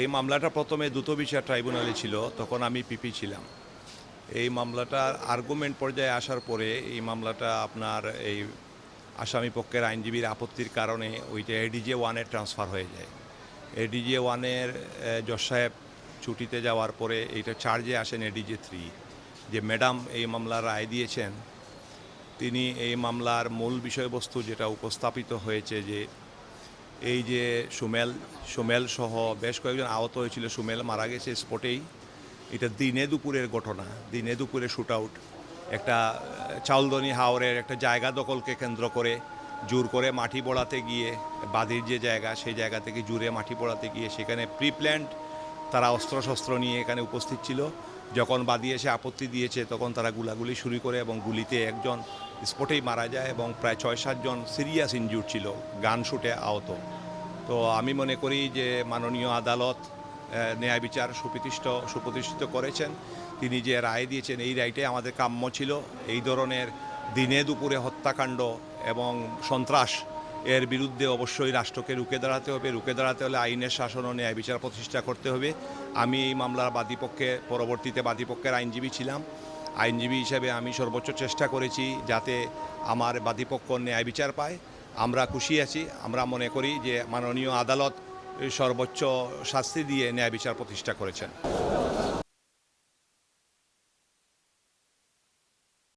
এই মামলাটা প্রথমে দ্রুত বিচার ট্রাইব্যুনালে ছিল, তখন আমি পিপি ছিলাম। এই মামলাটার আর্গুমেন্ট পর্যায়ে আসার পরে এই মামলাটা আপনার এই আসামি পক্ষের আইনজীবীর আপত্তির কারণে ওইটা এডিজে ওয়ানে ট্রান্সফার হয়ে যায়। এডিজে ওয়ানের জজ সাহেব ছুটিতে যাওয়ার পরে এইটা চার্জে আসেন এডিজে 3, যে ম্যাডাম এই মামলার রায় দিয়েছেন। তিনি এই মামলার মূল বিষয়বস্তু যেটা উপস্থাপিত হয়েছে যে এই যে সুমেল সহ বেশ কয়েকজন আহত হয়েছিল, সুমেল মারা গেছে স্পটেই। এটা দিনে দুপুরের ঘটনা, দিনে দুপুরে শ্যুট আউট। একটা চাউলদনি হাওরের একটা জায়গা দখলকে কেন্দ্র করে জোর করে মাটি বড়াতে গিয়ে, বাদির যে জায়গা সেই জায়গা থেকে জুড়ে মাটি বড়াতে গিয়ে সেখানে প্রিপ্ল্যান্ড তারা অস্ত্রশস্ত্র নিয়ে এখানে উপস্থিত ছিল। যখন বাদী এসে আপত্তি দিয়েছে তখন তারা গুলাগুলি শুরু করে এবং গুলিতে একজন স্পটেই মারা যায় এবং প্রায় 6-7 জন সিরিয়াস ইনজুর ছিল, গান শুটে আহত। তো আমি মনে করি যে মাননীয় আদালত ন্যায় বিচার সুপ্রতিষ্ঠিত করেছেন। তিনি যে রায় দিয়েছেন এই রায়টাই আমাদের কাম্য ছিল। এই ধরনের দিনে দুপুরে হত্যাকাণ্ড এবং সন্ত্রাস এর বিরুদ্ধে অবশ্যই রাষ্ট্রকে রুখে দাঁড়াতে হবে। রুখে দাঁড়াতে হলে আইনের শাসন ও ন্যায় বিচার প্রতিষ্ঠা করতে হবে। আমি এই মামলার পরবর্তীতে বাদীপক্ষের আইনজীবী ছিলাম। আইনজীবী হিসেবে আমি সর্বোচ্চ চেষ্টা করেছি যাতে আমার বাদীপক্ষ ন্যায় বিচার পায়। আমরা খুশি আছি। আমরা মনে করি যে মাননীয় আদালত সর্বোচ্চ শাস্তি দিয়ে ন্যায় বিচার প্রতিষ্ঠা করেছেন।